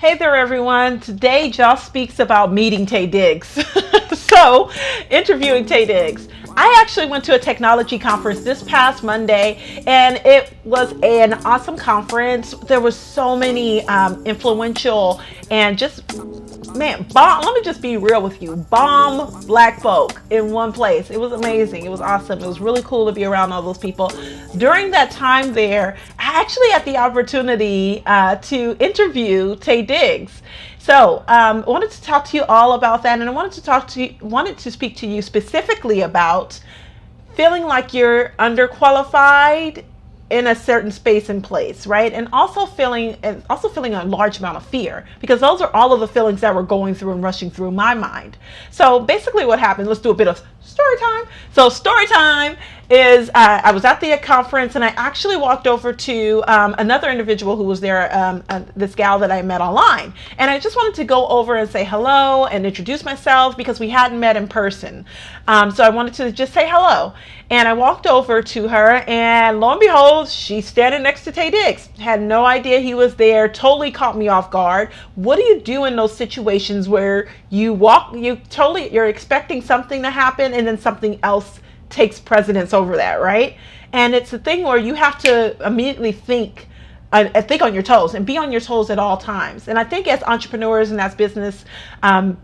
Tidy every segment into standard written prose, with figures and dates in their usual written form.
Hey there, everyone. Today, Joss speaks about meeting Taye Diggs. So, interviewing Taye Diggs. I actually went to a technology conference this past Monday, and it was an awesome conference. There was so many influential and just, man, bomb. Let me just be real with you. Bomb black folk in one place. It was amazing. It was awesome. It was really cool to be around all those people. During that time there, I actually had the opportunity to interview Taye Diggs. So I wanted to talk to you all about that, and I wanted to speak to you specifically about feeling like you're underqualified in a certain space and place, right? And also feeling a large amount of fear, because those are all of the feelings that were going through and rushing through my mind. So basically what happened, let's do a bit of story time. So story time is I was at the conference, and I actually walked over to another individual who was there, this gal that I met online. And I just wanted to go over and say hello and introduce myself because we hadn't met in person. So I wanted to just say hello. And I walked over to her, and lo and behold, she's standing next to Taye Diggs. Had no idea he was there. Totally caught me off guard. What do you do in those situations where you're expecting something to happen and then something else takes precedence over that, right? And it's a thing where you have to immediately think on your toes and be on your toes at all times. And I think as entrepreneurs and as business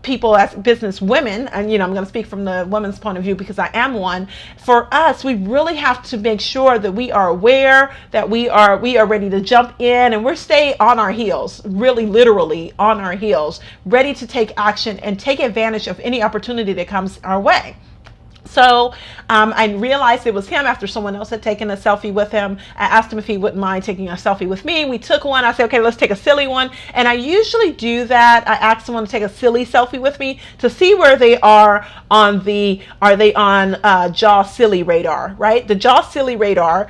people, as business women, and I'm going to speak from the women's point of view because I am one. For us, we really have to make sure that we are aware, that we are ready to jump in, and we're stay on our heels, really literally on our heels, ready to take action and take advantage of any opportunity that comes our way. So I realized it was him after someone else had taken a selfie with him. I asked him if he wouldn't mind taking a selfie with me. We took one. I said, okay, let's take a silly one. And I usually do that. I ask someone to take a silly selfie with me to see where they are on Jaw Silly radar, right? The Jaw Silly radar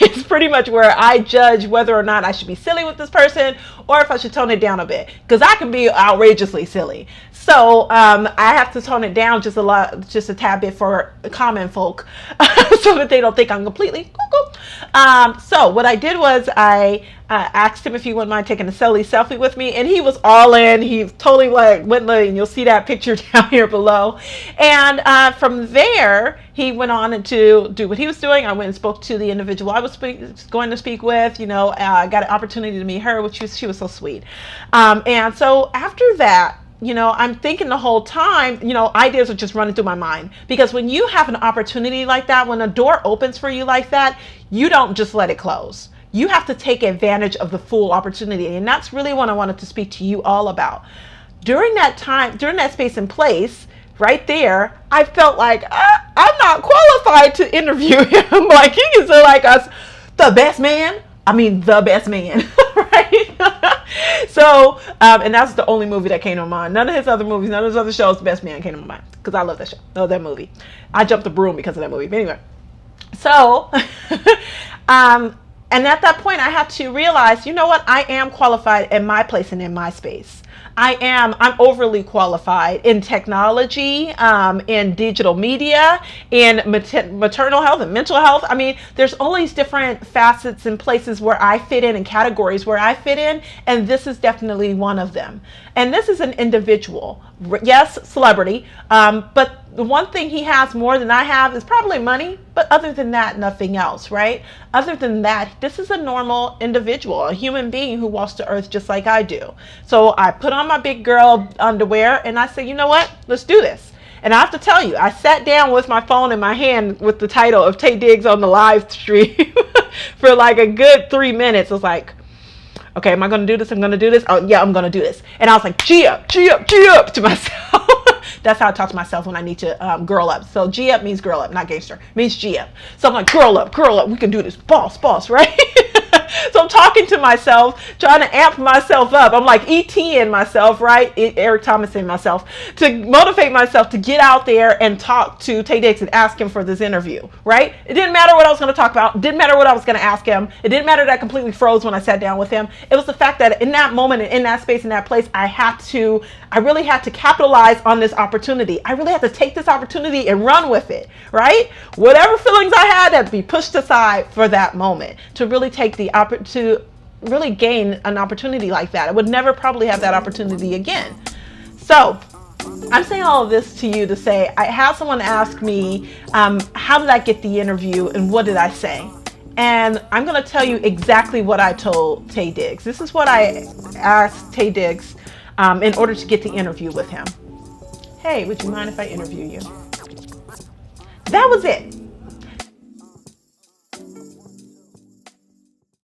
is pretty much where I judge whether or not I should be silly with this person or if I should tone it down a bit, because I can be outrageously silly. So I have to tone it down just a tad bit for common folk, so that they don't think I'm completely cuckoo. So what I did was I asked him if he wouldn't mind taking a selfie with me, and he was all in. He totally went, and you'll see that picture down here below. And from there, he went on to do what he was doing. I went and spoke to the individual I was going to speak with. I got an opportunity to meet her, which she was so sweet. And so after that, I'm thinking the whole time, ideas are just running through my mind. Because when you have an opportunity like that, when a door opens for you like that, you don't just let it close. You have to take advantage of the full opportunity. And that's really what I wanted to speak to you all about. During that time, during that space and place, right there, I felt like I'm not qualified to interview him. Like, he is like us, the best man. The best man, right? So, and that's the only movie that came to my mind. None of his other movies, none of his other shows, The Best Man came to my mind, because I love that show. Love that movie. I jumped the broom because of that movie. But anyway, so, and at that point, I had to realize, you know what? I am qualified in my place and in my space. I'm overly qualified in technology, in digital media, in maternal health and mental health. There's all these different facets and places where I fit in and categories where I fit in, and this is definitely one of them. And this is an individual, yes, celebrity, but the one thing he has more than I have is probably money, but other than that, nothing else, right? Other than that, this is a normal individual, a human being who walks the earth just like I do. So I put on my big girl underwear and I say, you know what? Let's do this. And I have to tell you, I sat down with my phone in my hand with the title of Taye Diggs on the live stream for like a good 3 minutes. I was like, okay, am I going to do this? I'm going to do this. Oh yeah, I'm going to do this. And I was like, G up to myself. That's how I talk to myself when I need to girl up. So G up means girl up, not gangster. It means G up. So I'm like, girl up. We can do this. Boss, right? So I'm talking to myself, trying to amp myself up. I'm like E.T. in myself, right? Eric Thomas in myself, to motivate myself to get out there and talk to Taye Diggs and ask him for this interview, right? It didn't matter what I was going to talk about. It didn't matter what I was going to ask him. It didn't matter that I completely froze when I sat down with him. It was the fact that in that moment and in that space, in that place, I really had to capitalize on this opportunity. I really had to take this opportunity and run with it, right? Whatever feelings I had to be pushed aside for that moment to really take the really gain an opportunity like that. I would never probably have that opportunity again. So I'm saying all of this to you to say, I had someone ask me, how did I get the interview and what did I say? And I'm going to tell you exactly what I told Taye Diggs. This is what I asked Taye Diggs in order to get the interview with him. Hey, would you mind if I interview you? That was it.